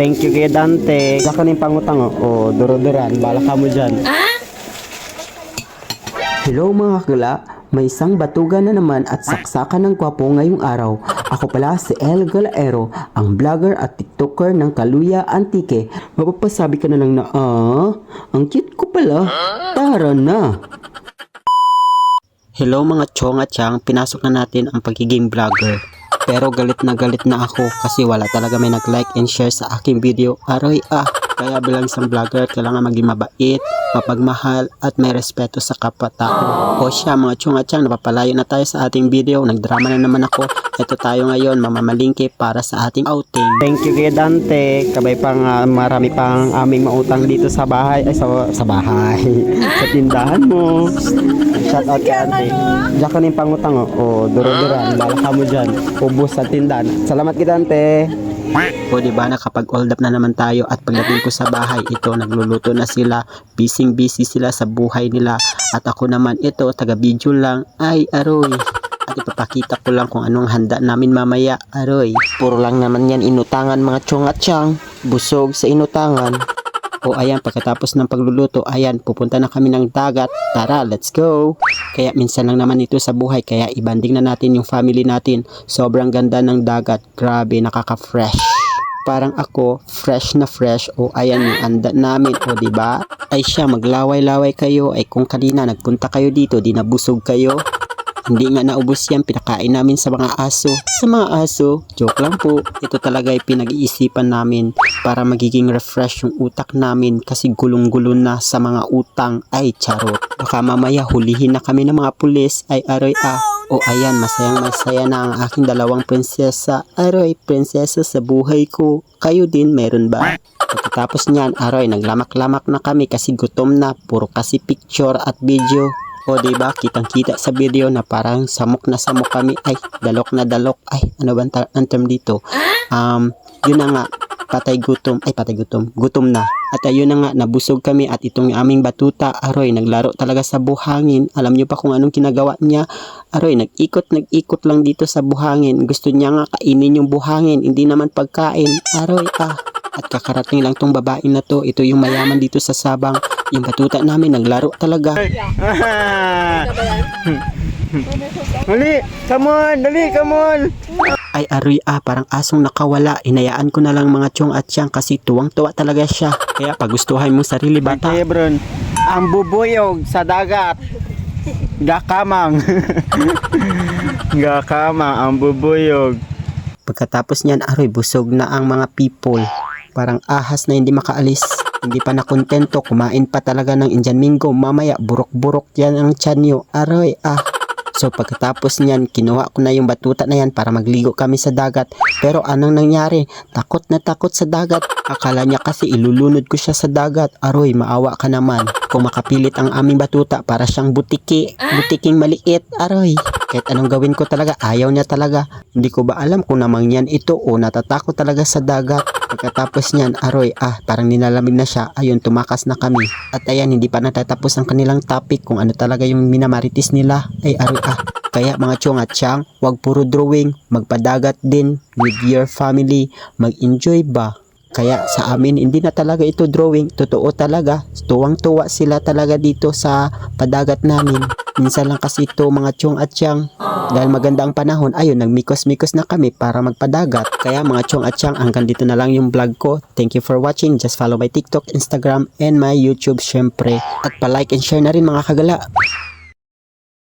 Thank you kay Dante. Saka ni pangutang o duro-duran. Bala ka mo dyan. Hello mga kagala. May isang batugan na naman at saksakan ng gwapo ngayong araw. Ako pala si El Galaero, ang vlogger at tiktoker ng Kaluya Antique. Mapapasabi ka na lang na, ang cute ko pala. Tara na! Hello mga chong at chang, pinasok na natin ang pagiging vlogger. Pero galit na ako kasi wala talaga may nag-like and share sa aking video. Aroy kaya bilang isang vlogger, kailangan maging mabait, mapagmahal, at may respeto sa kapwa-tao. O siya mga chong at chang, napapalayo na tayo sa ating video. Nagdrama na naman ako. Ito tayo ngayon, mamamalingke para sa ating outing. Thank you kay Dante. Kabay pang marami pang aming mautang dito sa bahay. Ay, sa bahay. Sa tindahan mo. Shout out kay Dante. Diyan ka na yung pangutang o duro-duran. Bala ka mo dyan. Ubus sa tindahan. Salamat kay Dante. O diba nakapag hold up na naman tayo at pagdating ko sa bahay, ito nagluluto na sila, busy sila sa buhay nila at ako naman ito taga video lang. Ay aroy, at ipapakita ko lang kung anong handa namin mamaya. Aroy, puro lang naman yan inutangan mga chong at chang, busog sa inutangan. O ayan, pagkatapos ng pagluluto, ayan, pupunta na kami ng dagat. Tara, let's go! Kaya minsan lang naman ito sa buhay, kaya ibanding na natin yung family natin. Sobrang ganda ng dagat, grabe, nakaka-fresh. Parang ako, fresh na fresh. O ayan yung anda namin, o diba? Ay siya, maglaway-laway kayo. Ay kung kanina nagpunta kayo dito, di nabusog kayo. Hindi nga naubos yan, pinakain namin sa mga aso. Sa mga aso, joke lang po. Ito talaga ay pinag-iisipan namin para magiging refresh yung utak namin kasi gulong-gulo na sa mga utang. Ay, charot. Baka mamaya hulihin na kami ng mga pulis. Ay, aroy O ayan, masayang-masaya na ang aking dalawang prinsesa. Aroy, prinsesa sa buhay ko. Kayo din, meron ba? Pagkatapos niyan, aroy, naglamak-lamak na kami kasi gutom na. Puro kasi picture at video. O diba, kitang-kita sa video na parang samok na samok kami. Ay, dalok na dalok. Ay, ano ba ang term dito? Yun na nga, patay gutom. Gutom na. At ayun na nga, nabusog kami at itong aming batuta, aroy, naglaro talaga sa buhangin. Alam nyo pa kung anong kinagawa niya? Aroy, nag-ikot lang dito sa buhangin. Gusto niya nga kainin yung buhangin, hindi naman pagkain. Aroy, At kakarating lang tong babae na to. Ito yung mayaman dito sa Sabang. Yung batuta namin, naglaro talaga. Dali, come on. Ay aroy parang asong nakawala. Inayaan ko na lang mga chong at siyang kasi tuwang-tuwa talaga siya. Kaya pagustuhan mo sarili bata. Bron, ang bubuyog sa dagat. Gakamang. Gakamang ang bubuyog. Pagkatapos niyan, aroy, busog na ang mga people. Parang ahas na hindi makaalis. Hindi pa nakontento, kumain pa talaga ng Indian Mingo. Mamaya, burok-burok yan ang tiyan nyo. Aroy, So pagkatapos niyan, kinuha ko na yung batuta na yan para magligo kami sa dagat. Pero anong nangyari? Takot na takot sa dagat. Akala niya kasi ilulunod ko siya sa dagat. Aroy, maawa ka naman. Kung makapilit ang aming batuta para siyang butiking maliit. Aroy, kahit anong gawin ko talaga, ayaw niya talaga. Hindi ko ba alam kung namangyan ito o natatakot talaga sa dagat. Pagkatapos niyan, aroy, parang nilalamig na siya. Ayun, tumakas na kami. At ayan, hindi pa natatapos ang kanilang topic kung ano talaga yung minamarites nila. Ay, aroy, Kaya mga chong at chang, wag puro drawing, magpadagat din with your family. Mag-enjoy ba? Kaya sa amin, hindi na talaga ito drawing. Totoo talaga. Tuwang-tuwa sila talaga dito sa padagat namin. Minsan lang kasi ito mga chong at chang. Dahil maganda ang panahon, ayun, nagmikos-mikos na kami para magpadagat. Kaya mga chong at chang, hanggang dito na lang yung vlog ko. Thank you for watching. Just follow my TikTok, Instagram, and my YouTube syempre. At pa-like and share na rin mga kagala.